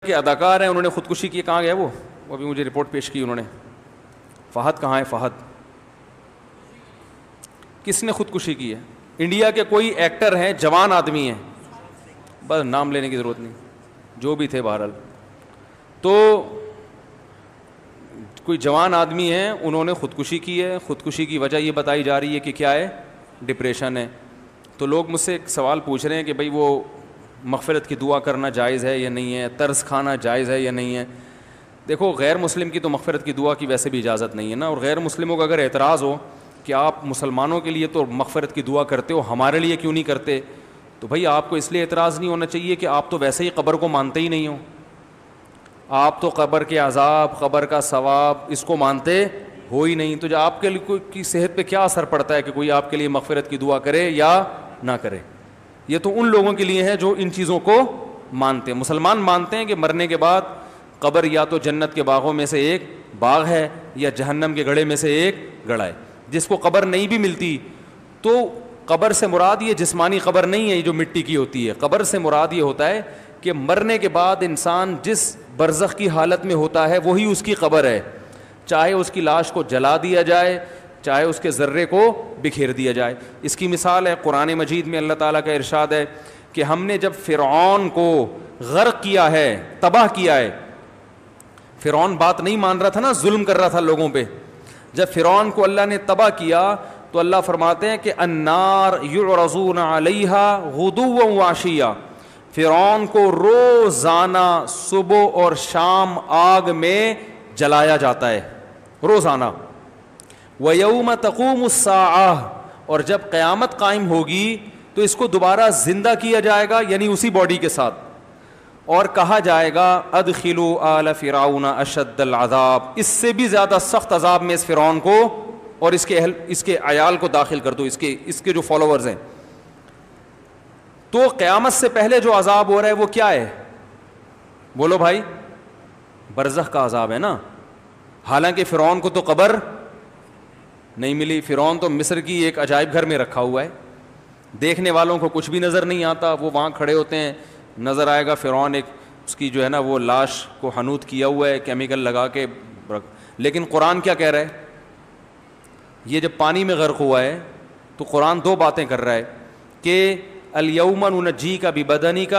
کہ اداکار ہیں, انہوں نے خودکشی کی. کہاں گیا وہ ابھی مجھے رپورٹ پیش کی انہوں نے. فہد کہاں ہے؟ فہد کس نے خودکشی کی ہے؟ انڈیا کے کوئی ایکٹر ہیں, جوان آدمی ہیں, بس نام لینے کی ضرورت نہیں, جو بھی تھے بہرحال, تو کوئی جوان آدمی ہیں, انہوں نے خودکشی کی ہے. خودکشی کی وجہ یہ بتائی جا رہی ہے کہ کیا ہے, ڈپریشن ہے. تو لوگ مجھ سے ایک سوال پوچھ رہے ہیں کہ بھائی وہ مغفرت کی دعا کرنا جائز ہے یا نہیں ہے, طرز کھانا جائز ہے یا نہیں ہے. دیکھو غیر مسلم کی تو مغفرت کی دعا کی ویسے بھی اجازت نہیں ہے نا, اور غیر مسلموں کا اگر اعتراض ہو کہ آپ مسلمانوں کے لیے تو مغفرت کی دعا کرتے ہو, ہمارے لیے کیوں نہیں کرتے, تو بھائی آپ کو اس لیے اعتراض نہیں ہونا چاہیے کہ آپ تو ویسے ہی قبر کو مانتے ہی نہیں ہو. آپ تو قبر کے عذاب, قبر کا ثواب اس کو مانتے ہو ہی نہیں. تو جو آپ کے لیے کی صحت پہ کیا اثر پڑتا ہے کہ کوئی آپ کے لیے مغفرت کی دعا کرے یا نہ کرے. یہ تو ان لوگوں کے لیے ہے جو ان چیزوں کو مانتے ہیں. مسلمان مانتے ہیں کہ مرنے کے بعد قبر یا تو جنت کے باغوں میں سے ایک باغ ہے یا جہنم کے گڑھے میں سے ایک گڑھا ہے. جس کو قبر نہیں بھی ملتی تو قبر سے مراد یہ جسمانی قبر نہیں ہے, یہ جو مٹی کی ہوتی ہے. قبر سے مراد یہ ہوتا ہے کہ مرنے کے بعد انسان جس برزخ کی حالت میں ہوتا ہے وہی اس کی قبر ہے. چاہے اس کی لاش کو جلا دیا جائے, چاہے اس کے ذرے کو بکھیر دیا جائے. اس کی مثال ہے قرآن مجید میں اللہ تعالیٰ کا ارشاد ہے کہ ہم نے جب فرعون کو غرق کیا ہے, تباہ کیا ہے. فرعون بات نہیں مان رہا تھا نا, ظلم کر رہا تھا لوگوں پہ. جب فرعون کو اللہ نے تباہ کیا تو اللہ فرماتے ہیں کہ النار یعرضون علیہا غدوا وعشیا, فرعون کو روزانہ صبح اور شام آگ میں جلایا جاتا ہے, روزانہ. وَيَوْمَ تَقُومُ السَّاعَةُ, اور جب قیامت قائم ہوگی تو اس کو دوبارہ زندہ کیا جائے گا, یعنی اسی باڈی کے ساتھ, اور کہا جائے گا ادخلوا آل فرعون اشد العذاب, اس سے بھی زیادہ سخت عذاب میں اس فرعون کو اور اس کے عیال کو داخل کر دو, اس کے جو فالوورز ہیں. تو قیامت سے پہلے جو عذاب ہو رہا ہے وہ کیا ہے؟ بولو بھائی, برزخ کا عذاب ہے نا. حالانکہ فرعون کو تو قبر نہیں ملی. فرعون تو مصر کی ایک عجائب گھر میں رکھا ہوا ہے, دیکھنے والوں کو کچھ بھی نظر نہیں آتا. وہ وہاں کھڑے ہوتے ہیں, نظر آئے گا فرعون ایک اس کی جو ہے نا وہ لاش کو حنوط کیا ہوا ہے کیمیکل لگا کے. لیکن قرآن کیا کہہ رہا ہے؟ یہ جب پانی میں غرق ہوا ہے تو قرآن دو باتیں کر رہا ہے کہ الیوم ننجیک ببدنک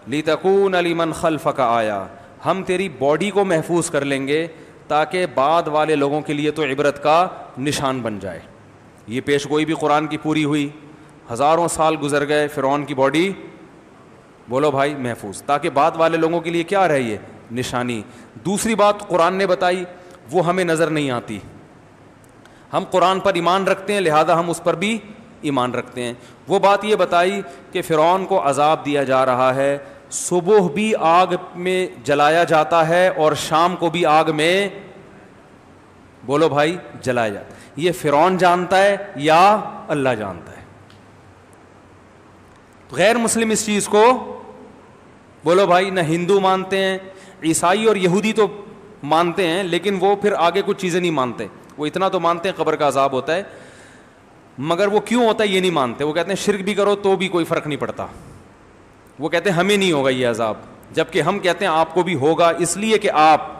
لتکون لمن خلفک آیا, ہم تیری باڈی کو محفوظ کر لیں گے تاکہ بعد والے لوگوں کے لیے تو عبرت کا نشان بن جائے. یہ پیش گوئی بھی قرآن کی پوری ہوئی. ہزاروں سال گزر گئے, فرعون کی باڈی بولو بھائی محفوظ, تاکہ بعد والے لوگوں کے لیے کیا رہی ہے, نشانی. دوسری بات قرآن نے بتائی وہ ہمیں نظر نہیں آتی. ہم قرآن پر ایمان رکھتے ہیں لہذا ہم اس پر بھی ایمان رکھتے ہیں. وہ بات یہ بتائی کہ فرعون کو عذاب دیا جا رہا ہے, صبح بھی آگ میں جلایا جاتا ہے اور شام کو بھی آگ میں بولو بھائی جلایا جاتا ہے. یہ فرعون جانتا ہے یا اللہ جانتا ہے؟ غیر مسلم اس چیز کو بولو بھائی نہ ہندو مانتے ہیں, عیسائی اور یہودی تو مانتے ہیں لیکن وہ پھر آگے کچھ چیزیں نہیں مانتے. وہ اتنا تو مانتے ہیں قبر کا عذاب ہوتا ہے, مگر وہ کیوں ہوتا ہے یہ نہیں مانتے. وہ کہتے ہیں شرک بھی کرو تو بھی کوئی فرق نہیں پڑتا. وہ کہتے ہیں ہمیں نہیں ہوگا یہ عذاب, جبکہ ہم کہتے ہیں آپ کو بھی ہوگا, اس لیے کہ آپ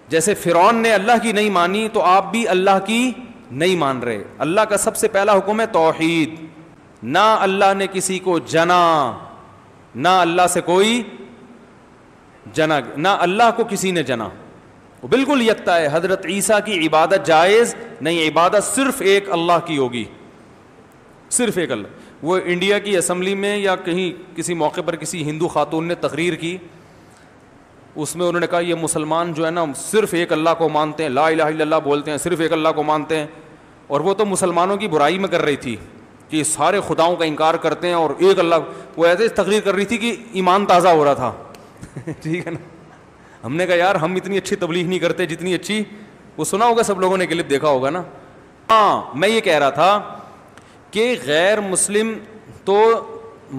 جیسے فرعون نے اللہ کی نہیں مانی تو آپ بھی اللہ کی نہیں مان رہے. اللہ کا سب سے پہلا حکم ہے توحید. نہ اللہ نے کسی کو جنا, نہ اللہ سے کوئی جنا, نہ اللہ کو کسی نے جنا. وہ بالکل یکتا ہے. حضرت عیسیٰ کی عبادت جائز نہیں, عبادت صرف ایک اللہ کی ہوگی, صرف ایک اللہ. وہ انڈیا کی اسمبلی میں یا کہیں کسی موقع پر کسی ہندو خاتون نے تقریر کی, اس میں انہوں نے کہا یہ مسلمان جو ہے نا صرف ایک اللہ کو مانتے ہیں, لا الہ الا اللہ بولتے ہیں, صرف ایک اللہ کو مانتے ہیں. اور وہ تو مسلمانوں کی برائی میں کر رہی تھی کہ سارے خداؤں کا انکار کرتے ہیں اور ایک اللہ. وہ ایسے تقریر کر رہی تھی کہ ایمان تازہ ہو رہا تھا. ٹھیک ہے نا. ہم نے کہا یار ہم اتنی اچھی تبلیغ نہیں کرتے جتنی اچھی, وہ سنا ہوگا سب لوگوں نے کلپ دیکھا ہوگا نا. ہاں میں یہ کہہ رہا تھا کہ غیر مسلم تو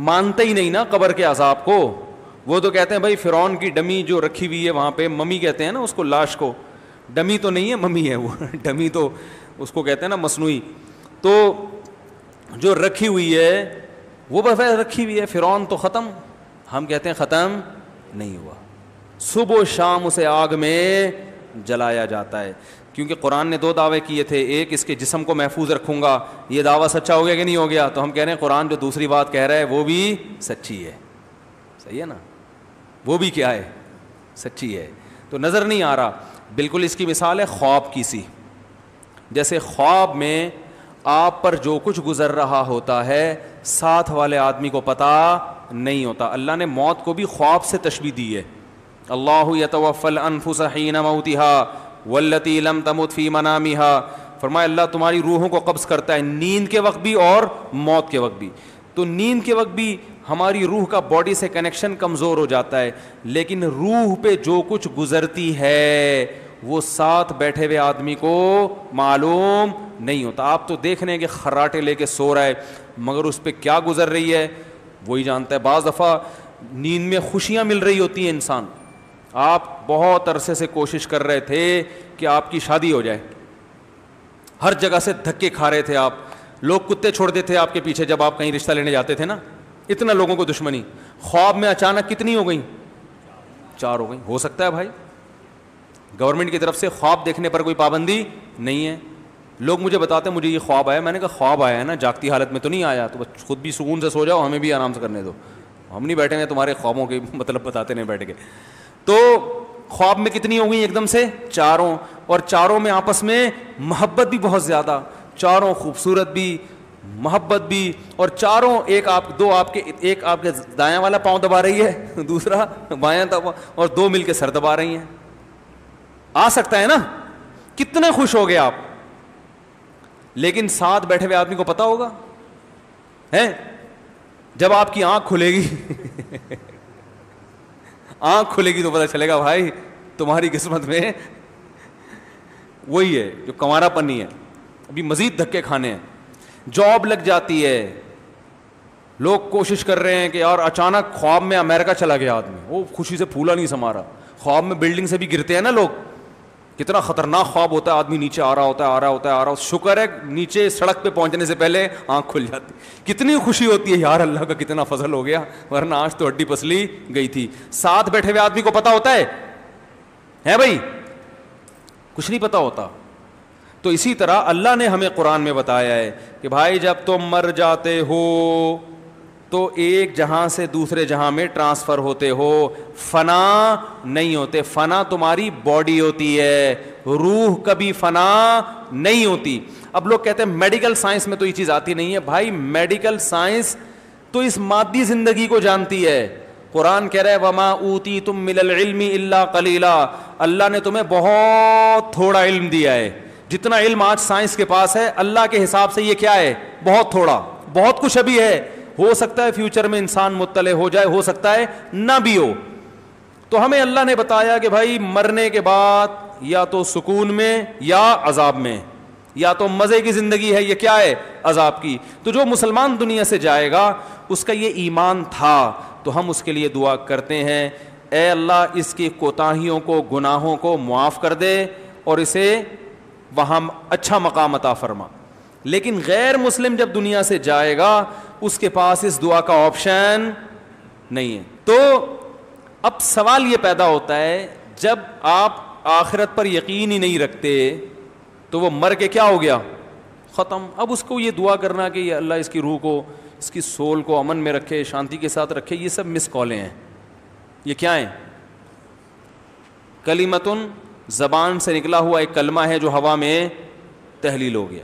مانتے ہی نہیں نا قبر کے عذاب کو. وہ تو کہتے ہیں بھائی فرعون کی ڈمی جو رکھی ہوئی ہے وہاں پہ, ممی کہتے ہیں نا اس کو, لاش کو. ڈمی تو نہیں ہے, ممی ہے وہ. ڈمی تو اس کو کہتے ہیں نا مصنوعی. تو جو رکھی ہوئی ہے وہ بس رکھی ہوئی ہے. فرعون تو ختم, ہم کہتے ہیں ختم نہیں ہوا. صبح و شام اسے آگ میں جلایا جاتا ہے. کیونکہ قرآن نے 2 دعوے کیے تھے, ایک اس کے جسم کو محفوظ رکھوں گا, یہ دعویٰ سچا ہو گیا کہ نہیں ہو گیا؟ تو ہم کہہ رہے ہیں قرآن جو دوسری بات کہہ رہا ہے وہ بھی سچی ہے. صحیح ہے نا, وہ بھی کیا ہے؟ سچی ہے. تو نظر نہیں آ رہا. بالکل اس کی مثال ہے خواب کی سی. جیسے خواب میں آپ پر جو کچھ گزر رہا ہوتا ہے ساتھ والے آدمی کو پتہ نہیں ہوتا. اللہ نے موت کو بھی خواب سے تشبیہ دی ہے. اللہ یتوفی الانفس حین موتها والتی لم تمت فی منامها. فرمایا اللہ تمہاری روحوں کو قبض کرتا ہے نیند کے وقت بھی اور موت کے وقت بھی. تو نیند کے وقت بھی ہماری روح کا باڈی سے کنیکشن کمزور ہو جاتا ہے, لیکن روح پہ جو کچھ گزرتی ہے وہ ساتھ بیٹھے ہوئے آدمی کو معلوم نہیں ہوتا. آپ تو دیکھ رہے ہیں کہ خراٹے لے کے سو رہا ہے, مگر اس پہ کیا گزر رہی ہے وہی جانتا ہے. بعض دفعہ نیند میں خوشیاں مل رہی ہوتی ہیں انسان. آپ بہت عرصے سے کوشش کر رہے تھے کہ آپ کی شادی ہو جائے, ہر جگہ سے دھکے کھا رہے تھے آپ, لوگ کتے چھوڑ دیتے آپ کے پیچھے جب آپ کہیں رشتہ لینے جاتے تھے نا, اتنا لوگوں کو دشمنی. خواب میں اچانک کتنی ہو گئیں؟ 4 ہو گئیں. ہو سکتا ہے بھائی گورنمنٹ کی طرف سے خواب دیکھنے پر کوئی پابندی نہیں ہے. لوگ مجھے بتاتے ہیں مجھے یہ خواب آیا. میں نے کہا خواب آیا ہے نا, جاگتی حالت میں تو نہیں آیا, تو بس خود بھی سکون سے سو جاؤ, ہمیں بھی آرام سے کرنے دو. ہم نہیں بیٹھے ہیں تمہارے خوابوں کے مطلب بتاتے نہیں بیٹھ کے. تو خواب میں کتنی ہو گئی ایک دم سے؟ 4. اور 4 میں آپس میں محبت بھی بہت زیادہ, 4 خوبصورت بھی, محبت بھی, اور 4 ایک آپ کے دایاں والا پاؤں دبا رہی ہے, دوسرا بایاں دبا, اور 2 مل کے سر دبا رہی ہیں. آ سکتا ہے نا, کتنے خوش ہو گئے آپ. لیکن ساتھ بیٹھے ہوئے آدمی کو پتا ہوگا ہے جب آپ کی آنکھ کھلے گی آنکھ کھلے گی تو پتا چلے گا بھائی تمہاری قسمت میں وہی ہے جو کنوارا پنی ہے, ابھی مزید دھکے کھانے ہیں. جاب لگ جاتی ہے, لوگ کوشش کر رہے ہیں کہ اور اچانک خواب میں امریکہ چلا گیا آدمی, وہ خوشی سے پھولا نہیں سما رہا. خواب میں بلڈنگ سے بھی گرتے ہیں نا لوگ, کتنا خطرناک خواب ہوتا ہے. آدمی نیچے آ رہا ہوتا ہے, شکر ہے نیچے سڑک پہ پہنچنے سے پہلے آنکھ کھل جاتی. کتنی خوشی ہوتی ہے یار, اللہ کا کتنا فضل ہو گیا, ورنہ آج تو ہڈی پسلی گئی تھی. ساتھ بیٹھے ہوئے آدمی کو پتا ہوتا ہے بھائی؟ کچھ نہیں پتا ہوتا. تو اسی طرح اللہ نے ہمیں قرآن میں بتایا ہے کہ بھائی جب تم مر جاتے ہو تو ایک جہاں سے دوسرے جہاں میں ٹرانسفر ہوتے ہو, فنا نہیں ہوتے. فنا تمہاری باڈی ہوتی ہے, روح کبھی فنا نہیں ہوتی. اب لوگ کہتے ہیں میڈیکل سائنس میں تو یہ چیز آتی نہیں ہے. بھائی میڈیکل سائنس تو اس مادی زندگی کو جانتی ہے. قرآن کہہ رہا ہے وما اوتیتم من العلم الا قلیلا, اللہ نے تمہیں بہت تھوڑا علم دیا ہے. جتنا علم آج سائنس کے پاس ہے اللہ کے حساب سے یہ کیا ہے؟ بہت تھوڑا. بہت کچھ ابھی ہے, ہو سکتا ہے فیوچر میں انسان مطلع ہو جائے, ہو سکتا ہے نہ بھی ہو. تو ہمیں اللہ نے بتایا کہ بھائی مرنے کے بعد یا تو سکون میں یا عذاب میں, یا تو مزے کی زندگی ہے یہ کیا ہے؟ عذاب کی. تو جو مسلمان دنیا سے جائے گا اس کا یہ ایمان تھا, تو ہم اس کے لیے دعا کرتے ہیں اے اللہ اس کی کوتاہیوں کو, گناہوں کو معاف کر دے اور اسے وہاں اچھا مقام عطا فرما. لیکن غیر مسلم جب دنیا سے جائے گا اس کے پاس اس دعا کا آپشن نہیں ہے. تو اب سوال یہ پیدا ہوتا ہے جب آپ آخرت پر یقین ہی نہیں رکھتے تو وہ مر کے کیا ہو گیا؟ ختم. اب اس کو یہ دعا کرنا کہ یہ اللہ اس کی روح کو, اس کی سول کو امن میں رکھے, شانتی کے ساتھ رکھے, یہ سب مس کالیں ہیں. یہ کیا ہیں؟ کلمتن, زبان سے نکلا ہوا ایک کلمہ ہے جو ہوا میں تحلیل ہو گیا.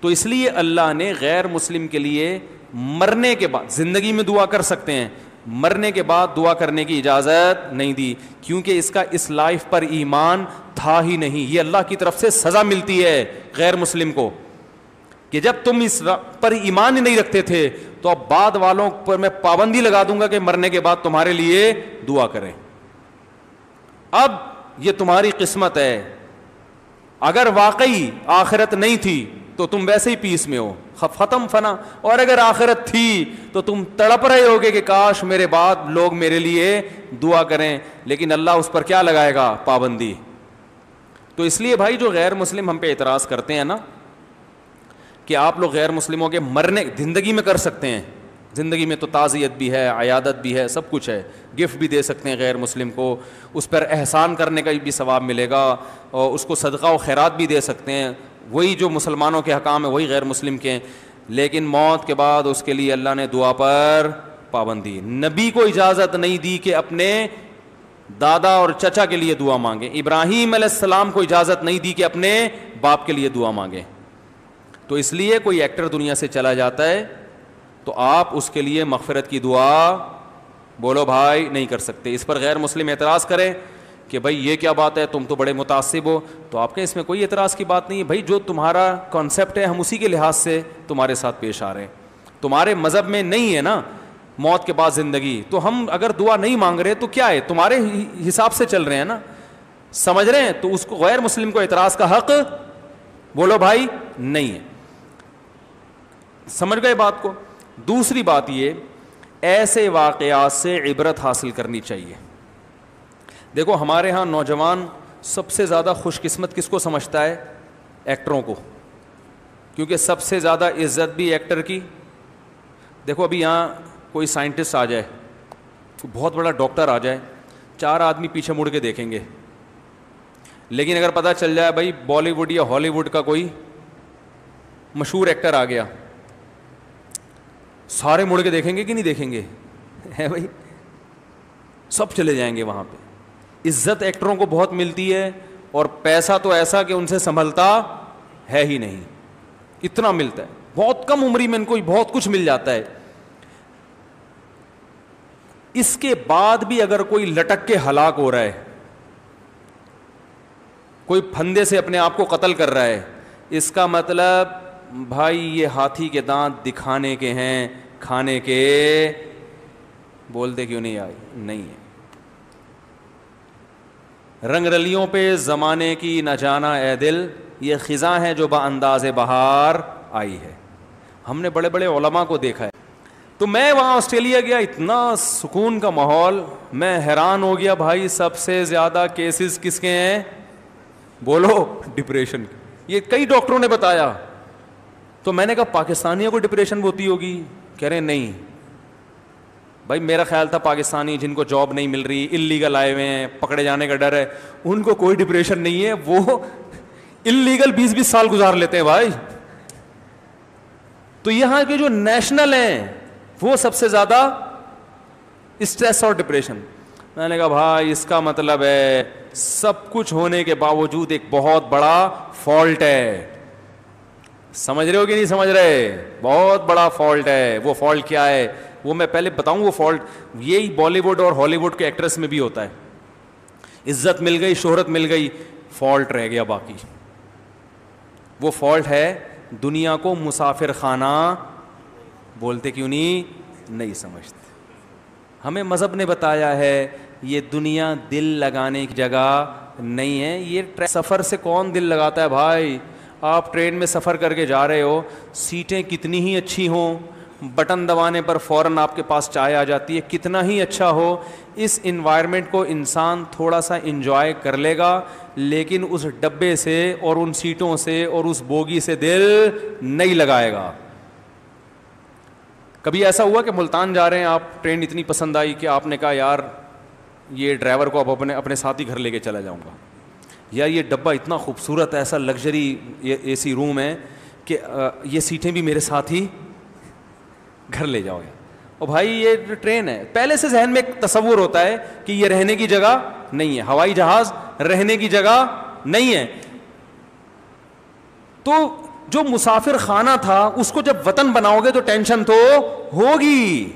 تو اس لیے اللہ نے غیر مسلم کے لیے مرنے کے بعد, زندگی میں دعا کر سکتے ہیں, مرنے کے بعد دعا کرنے کی اجازت نہیں دی, کیونکہ اس کا اس لائف پر ایمان تھا ہی نہیں. یہ اللہ کی طرف سے سزا ملتی ہے غیر مسلم کو کہ جب تم اس پر ایمان ہی نہیں رکھتے تھے تو اب بعد والوں پر میں پابندی لگا دوں گا کہ مرنے کے بعد تمہارے لیے دعا کریں. اب یہ تمہاری قسمت ہے, اگر واقعی آخرت نہیں تھی تو تم ویسے ہی پیس میں ہو, ختم فنا. اور اگر آخرت تھی تو تم تڑپ رہے ہوگے کہ کاش میرے بعد لوگ میرے لیے دعا کریں, لیکن اللہ اس پر کیا لگائے گا؟ پابندی. تو اس لیے بھائی جو غیر مسلم ہم پہ اعتراض کرتے ہیں نا کہ آپ لوگ غیر مسلموں کے مرنے, زندگی میں کر سکتے ہیں, زندگی میں تو تعزیت بھی ہے, عیادت بھی ہے, سب کچھ ہے, گفٹ بھی دے سکتے ہیں غیر مسلم کو, اس پر احسان کرنے کا بھی ثواب ملے گا, اور اس کو صدقہ و خیرات بھی دے سکتے ہیں, وہی جو مسلمانوں کے حکام ہیں وہی غیر مسلم کے ہیں. لیکن موت کے بعد اس کے لیے اللہ نے دعا پر پابندی, نبی کو اجازت نہیں دی کہ اپنے دادا اور چچا کے لیے دعا مانگیں, ابراہیم علیہ السلام کو اجازت نہیں دی کہ اپنے باپ کے لیے دعا مانگیں. تو اس لیے کوئی ایکٹر دنیا سے چلا جاتا ہے تو آپ اس کے لیے مغفرت کی دعا بولو بھائی نہیں کر سکتے. اس پر غیر مسلم اعتراض کریں کہ بھائی یہ کیا بات ہے, تم تو بڑے متعصب ہو, تو آپ کے اس میں کوئی اعتراض کی بات نہیں ہے بھائی, جو تمہارا کانسیپٹ ہے ہم اسی کے لحاظ سے تمہارے ساتھ پیش آ رہے ہیں. تمہارے مذہب میں نہیں ہے نا موت کے بعد زندگی, تو ہم اگر دعا نہیں مانگ رہے تو کیا ہے, تمہارے حساب سے چل رہے ہیں نا, سمجھ رہے ہیں, تو اس کو غیر مسلم کو اعتراض کا حق بولو بھائی نہیں ہے. سمجھ گئے بات کو. دوسری بات یہ, ایسے واقعات سے عبرت حاصل کرنی چاہیے. دیکھو ہمارے ہاں نوجوان سب سے زیادہ خوش قسمت کس کو سمجھتا ہے, ایکٹروں کو, کیونکہ سب سے زیادہ عزت بھی ایکٹر کی. دیکھو ابھی یہاں کوئی سائنٹسٹ آ جائے, بہت بڑا ڈاکٹر آ جائے, 4 آدمی پیچھے مڑ کے دیکھیں گے, لیکن اگر پتہ چل جائے بھائی بالی ووڈ یا ہالی ووڈ کا کوئی مشہور ایکٹر آ گیا, سارے مڑ کے دیکھیں گے کہ نہیں دیکھیں گے, ہے بھائی, سب چلے جائیں گے وہاں پہ. عزت ایکٹروں کو بہت ملتی ہے, اور پیسہ تو ایسا کہ ان سے سنبھلتا ہے ہی نہیں, اتنا ملتا ہے, بہت کم عمری میں ان کو بہت کچھ مل جاتا ہے. اس کے بعد بھی اگر کوئی لٹک کے ہلاک ہو رہا ہے, کوئی پھندے سے اپنے آپ کو قتل کر رہا ہے, اس کا مطلب بھائی یہ ہاتھی کے دانت دکھانے کے ہیں, کھانے کے بولتے کیوں نہیں آئی نہیں ہے. رنگ رلیوں پہ زمانے کی نہ جانا اے دل, یہ خزاں ہے جو با انداز بہار آئی ہے. ہم نے بڑے بڑے علماء کو دیکھا ہے. تو میں وہاں آسٹریلیا گیا, اتنا سکون کا ماحول, میں حیران ہو گیا بھائی سب سے زیادہ کیسز کس کے ہیں بولو ڈپریشن کے. یہ کئی ڈاکٹروں نے بتایا. تو میں نے کہا پاکستانیوں کو ڈپریشن ہوتی ہوگی, کہہ رہے نہیں بھائی, میرا خیال تھا پاکستانی جن کو جاب نہیں مل رہی, اللیگل آئے ہوئے ہیں, پکڑے جانے کا ڈر ہے, ان کو کوئی ڈپریشن نہیں ہے, وہ اللیگل 20-20 سال گزار لیتے ہیں بھائی. تو یہاں کے جو نیشنل ہیں وہ سب سے زیادہ اسٹریس اور ڈپریشن. میں نے کہا بھائی اس کا مطلب ہے سب کچھ ہونے کے باوجود ایک بہت بڑا فالٹ ہے. سمجھ رہے ہو کہ نہیں سمجھ رہے, بہت بڑا فالٹ ہے. وہ فالٹ کیا ہے وہ میں پہلے بتاؤں. وہ فالٹ یہی بالی ووڈ اور ہالی ووڈ کے ایکٹریس میں بھی ہوتا ہے. عزت مل گئی, شہرت مل گئی, فالٹ رہ گیا باقی. وہ فالٹ ہے دنیا کو مسافر خانہ بولتے کیوں نہیں سمجھتے. ہمیں مذہب نے بتایا ہے یہ دنیا دل لگانے کی جگہ نہیں ہے. یہ سفر سے کون دل لگاتا ہے بھائی. آپ ٹرین میں سفر کر کے جا رہے ہو, سیٹیں کتنی ہی اچھی ہوں, بٹن دبانے پر فوراً آپ کے پاس چائے آ جاتی ہے, کتنا ہی اچھا ہو, اس انوائرمنٹ کو انسان تھوڑا سا انجوائے کر لے گا, لیکن اس ڈبے سے اور ان سیٹوں سے اور اس بوگی سے دل نہیں لگائے گا. کبھی ایسا ہوا کہ ملتان جا رہے ہیں آپ, ٹرین اتنی پسند آئی کہ آپ نے کہا یار یہ ڈرائیور کو اب اپنے ساتھ ہی گھر لے کے چلا جاؤں گا, یا یہ ڈبہ اتنا خوبصورت ایسا لگژری اے سی روم ہے کہ یہ سیٹیں بھی میرے ساتھ ہی گھر لے جاؤ. اور بھائی یہ ٹرین ہے, پہلے سے ذہن میں ایک تصور ہوتا ہے کہ یہ رہنے کی جگہ نہیں ہے, ہوائی جہاز رہنے کی جگہ نہیں ہے. تو جو مسافر خانہ تھا اس کو جب وطن بناؤ گے تو ٹینشن تو ہوگی,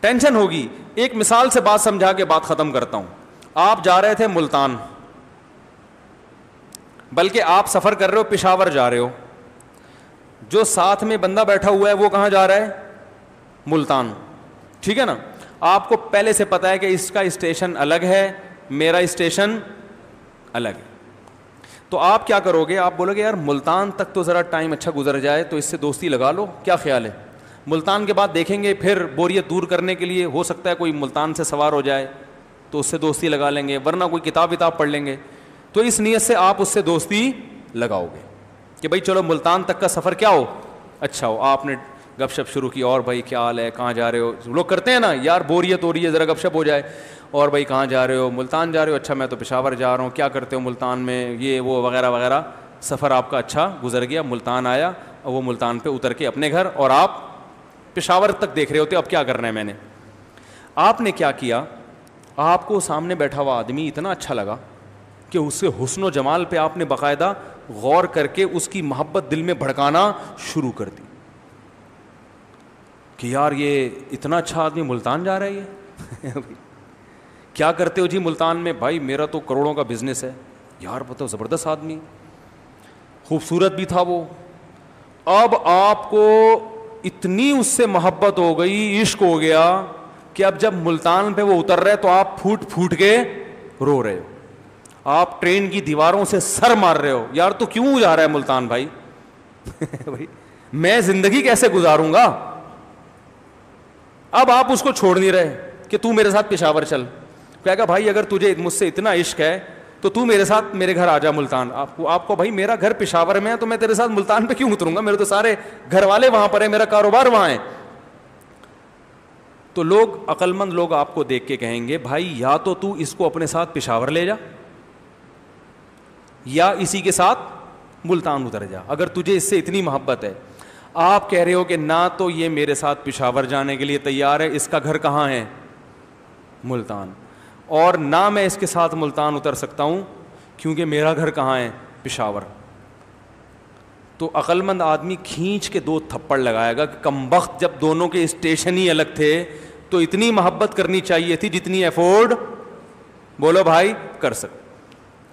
ٹینشن ہوگی. ایک مثال سے بات سمجھا کے بات ختم کرتا ہوں. آپ جا رہے تھے ملتان, بلکہ آپ سفر کر رہے ہو پشاور جا رہے ہو, جو ساتھ میں بندہ بیٹھا ہوا ہے وہ کہاں جا رہا ہے ملتان, ٹھیک ہے نا. آپ کو پہلے سے پتا ہے کہ اس کا اسٹیشن الگ ہے, میرا اسٹیشن الگ ہے. تو آپ کیا کرو گے, آپ بولو گے یار ملتان تک تو ذرا ٹائم اچھا گزر جائے تو اس سے دوستی لگا لو, کیا خیال ہے. ملتان کے بعد دیکھیں گے, پھر بوریت دور کرنے کے لیے ہو سکتا ہے کوئی ملتان سے سوار ہو جائے تو اس سے دوستی لگا لیں گے, ورنہ کوئی کتاب پڑھ لیں گے. تو اس نیت سے آپ اس سے دوستی لگاؤ گے کہ بھائی چلو ملتان تک کا سفر کیا ہو اچھا ہو. آپ نے گپ شپ شروع کی, اور بھائی کیا حال ہے, کہاں جا رہے ہو, لوگ کرتے ہیں نا یار, بوریت ہو رہی ہے ذرا گپ شپ ہو جائے, اور بھائی کہاں جا رہے ہو, ملتان جا رہے ہو, اچھا میں تو پشاور جا رہا ہوں, کیا کرتے ہو ملتان میں, یہ وہ وغیرہ وغیرہ. سفر آپ کا اچھا گزر گیا, ملتان آیا, اور وہ ملتان پہ اتر کے اپنے گھر, اور آپ پشاور تک دیکھ رہے ہوتے اب کیا کرنا ہے میں نے. آپ نے کیا کیا, آپ کو سامنے بیٹھا ہوا آدمی اتنا اچھا لگا کہ اس کے حسن و جمال پہ آپ نے باقاعدہ غور کر کے اس کی محبت دل میں بھڑکانا شروع کر دی کہ یار یہ اتنا اچھا آدمی ملتان جا رہا ہے, یہ کیا کرتے ہو جی ملتان میں, بھائی میرا تو کروڑوں کا بزنس ہے. یار بتاؤ زبردست آدمی, خوبصورت بھی تھا وہ. اب آپ کو اتنی اس سے محبت ہو گئی, عشق ہو گیا کہ اب جب ملتان پہ وہ اتر رہے تو آپ پھوٹ پھوٹ کے رو رہے ہو, آپ ٹرین کی دیواروں سے سر مار رہے ہو, یار تو کیوں جا رہا ہے ملتان بھائی, بھائی میں زندگی کیسے گزاروں گا. اب آپ اس کو چھوڑ نہیں رہے کہ تو میرے ساتھ پشاور چل. کہا کہ بھائی اگر تجھے مجھ سے اتنا عشق ہے تو تو میرے ساتھ میرے گھر آ جا ملتان. آپ کو بھائی میرا گھر پشاور میں ہے تو میں تیرے ساتھ ملتان پہ کیوں اتروں گا, میرے تو سارے گھر والے وہاں پر ہیں, میرا کاروبار وہاں ہے. تو لوگ عقل مند لوگ آپ کو دیکھ کے کہیں گے بھائی یا تو اس کو اپنے ساتھ پشاور لے جا یا اسی کے ساتھ ملتان اتر جا, اگر تجھے اس سے اتنی محبت ہے. آپ کہہ رہے ہو کہ نہ تو یہ میرے ساتھ پشاور جانے کے لیے تیار ہے, اس کا گھر کہاں ہے ملتان, اور نہ میں اس کے ساتھ ملتان اتر سکتا ہوں کیونکہ میرا گھر کہاں ہے پشاور. تو عقل مند آدمی کھینچ کے 2 تھپڑ لگائے گا کہ کمبخت, جب دونوں کے اسٹیشن ہی الگ تھے تو اتنی محبت کرنی چاہیے تھی جتنی افورڈ بولو بھائی کر سکتے.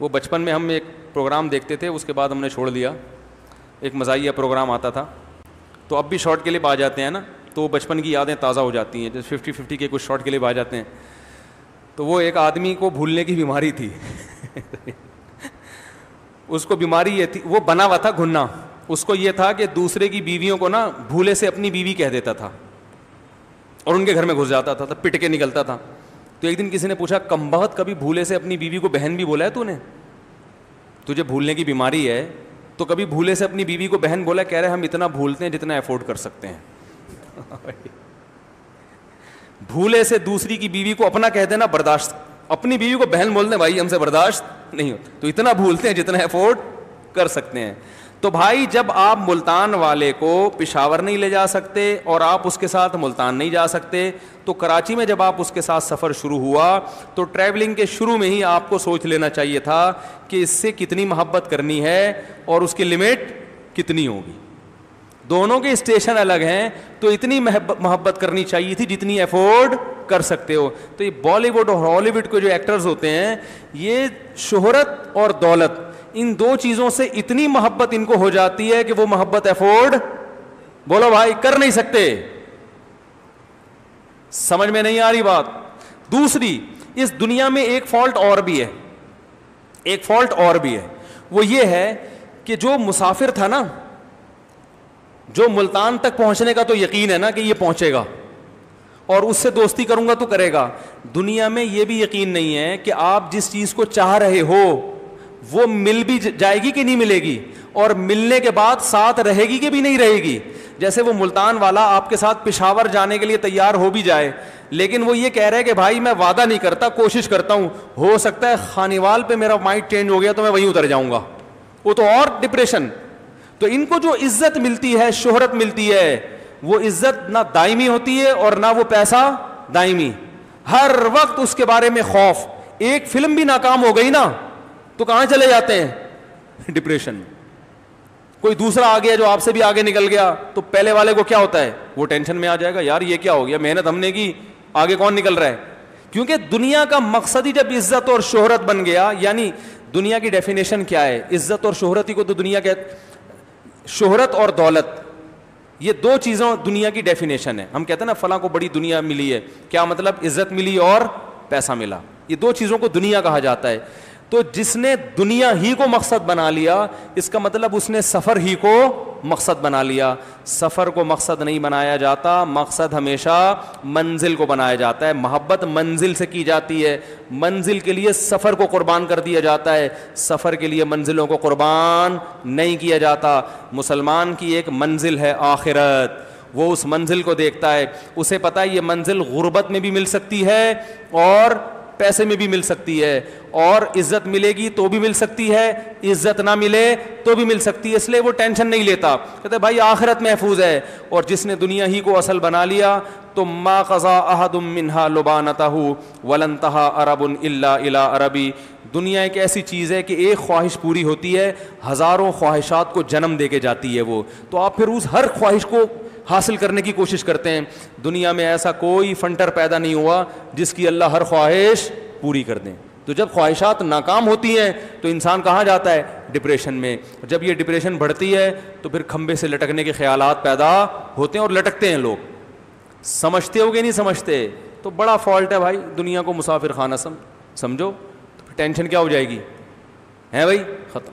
وہ بچپن میں ہم ایک پروگرام دیکھتے تھے, اس کے بعد ہم نے چھوڑ دیا, ایک مزاحیہ پروگرام آتا تھا, تو اب بھی شارٹ کلپ آ جاتے ہیں نا, تو بچپن کی یادیں تازہ ہو جاتی ہیں, جیسے 50-50 کے کچھ شارٹ کلپ آ جاتے ہیں. تو وہ ایک آدمی کو بھولنے کی بیماری تھی اس کو بیماری یہ تھی, وہ بنا ہوا تھا گھننا, اس کو یہ تھا کہ دوسرے کی بیویوں کو نا بھولے سے اپنی بیوی کہہ دیتا تھا اور ان کے گھر میں گھس جاتا تھا, پٹ کے نکلتا تھا. تو ایک دن کسی نے پوچھا کمبخت کبھی بھولے سے اپنی بیوی کو بہن بھی بولا ہے تو نے, تجھے بھولنے کی بیماری ہے تو کبھی بھولے سے اپنی بیوی کو بہن بولا؟ کہہ رہے ہم اتنا بھولتے ہیں جتنا افورڈ کر سکتے ہیں. بھولے سے دوسری کی بیوی کو اپنا کہہ دینا برداشت, اپنی بیوی کو بہن بول دیں بھائی ہم سے برداشت نہیں ہوتا, تو اتنا بھولتے ہیں جتنا افورڈ کر سکتے ہیں. تو بھائی جب آپ ملتان والے کو پشاور نہیں لے جا سکتے اور آپ اس کے ساتھ ملتان نہیں جا سکتے, تو کراچی میں جب آپ اس کے ساتھ سفر شروع ہوا تو ٹریولنگ کے شروع میں ہی آپ کو سوچ لینا چاہیے تھا کہ اس سے کتنی محبت کرنی ہے اور اس کی لمٹ کتنی ہوگی. دونوں کے اسٹیشن الگ ہیں تو اتنی محبت کرنی چاہیے تھی جتنی افورڈ کر سکتے ہو. تو یہ بالی ووڈ اور ہالی ووڈ کے جو ایکٹرز ہوتے ہیں, یہ شہرت اور دولت ان 2 چیزوں سے اتنی محبت ان کو ہو جاتی ہے کہ وہ محبت افورڈ بولو بھائی کر نہیں سکتے. سمجھ میں نہیں آ رہی بات. دوسری, اس دنیا میں ایک فالٹ اور بھی ہے, ایک فالٹ اور بھی ہے, وہ یہ ہے کہ جو مسافر تھا نا, جو ملتان تک پہنچنے کا تو یقین ہے نا کہ یہ پہنچے گا اور اس سے دوستی کروں گا تو کرے گا, دنیا میں یہ بھی یقین نہیں ہے کہ آپ جس چیز کو چاہ رہے ہو وہ مل بھی جائے گی کہ نہیں ملے گی, اور ملنے کے بعد ساتھ رہے گی کہ بھی نہیں رہے گی. جیسے وہ ملتان والا آپ کے ساتھ پشاور جانے کے لیے تیار ہو بھی جائے, لیکن وہ یہ کہہ رہے کہ بھائی میں وعدہ نہیں کرتا, کوشش کرتا ہوں, ہو سکتا ہے خانیوال پہ میرا مائنڈ چینج ہو گیا تو میں وہیں اتر جاؤں گا, وہ تو اور ڈپریشن. تو ان کو جو عزت ملتی ہے, شہرت ملتی ہے, وہ عزت نہ دائمی ہوتی ہے اور نہ وہ پیسہ دائمی, ہر وقت اس کے بارے میں خوف. ایک فلم بھی ناکام ہو گئی نا تو کہاں چلے جاتے ہیں ڈپریشن. کوئی دوسرا آ گیا جو آپ سے بھی آگے نکل گیا تو پہلے والے کو کیا ہوتا ہے, وہ ٹینشن میں آ جائے گا, یار یہ کیا ہو گیا, محنت ہم نے کی, آگے کون نکل رہا ہے. کیونکہ دنیا کا مقصد ہی جب عزت اور شہرت بن گیا, یعنی دنیا کی ڈیفینیشن کیا ہے, عزت اور شہرت ہی کو تو دنیا کے, شہرت اور دولت یہ 2 چیزوں دنیا کی ڈیفینیشن ہے. ہم کہتے ہیں نا فلاں کو بڑی دنیا ملی ہے, کیا مطلب, عزت ملی اور پیسہ ملا, یہ 2 چیزوں کو دنیا کہا جاتا ہے. تو جس نے دنیا ہی کو مقصد بنا لیا, اس کا مطلب اس نے سفر ہی کو مقصد بنا لیا. سفر کو مقصد نہیں بنایا جاتا, مقصد ہمیشہ منزل کو بنایا جاتا ہے. محبت منزل سے کی جاتی ہے, منزل کے لیے سفر کو قربان کر دیا جاتا ہے, سفر کے لیے منزلوں کو قربان نہیں کیا جاتا. مسلمان کی ایک منزل ہے آخرت, وہ اس منزل کو دیکھتا ہے, اسے پتہ ہے یہ منزل غربت میں بھی مل سکتی ہے اور پیسے میں بھی مل سکتی ہے, اور عزت ملے گی تو بھی مل سکتی ہے, عزت نہ ملے تو بھی مل سکتی ہے, اس لیے وہ ٹینشن نہیں لیتا, کہتے بھائی آخرت محفوظ ہے. اور جس نے دنیا ہی کو اصل بنا لیا تو ما قضا احد منها لبانته ولن تها عرب الا الى عربی, دنیا ایک ایسی چیز ہے کہ ایک خواہش پوری ہوتی ہے, ہزاروں خواہشات کو جنم دے کے جاتی ہے وہ, تو آپ پھر اس ہر خواہش کو حاصل کرنے کی کوشش کرتے ہیں. دنیا میں ایسا کوئی فنٹر پیدا نہیں ہوا جس کی اللہ ہر خواہش پوری کر دیں. تو جب خواہشات ناکام ہوتی ہیں تو انسان کہاں جاتا ہے؟ ڈپریشن میں. جب یہ ڈپریشن بڑھتی ہے تو پھر کھمبے سے لٹکنے کے خیالات پیدا ہوتے ہیں اور لٹکتے ہیں لوگ. سمجھتے ہو گے نہیں سمجھتے تو بڑا فالٹ ہے بھائی, دنیا کو مسافر خانہ سمجھو, تو پھر ٹینشن کیا ہو جائے گی, ہے بھائی, ختم.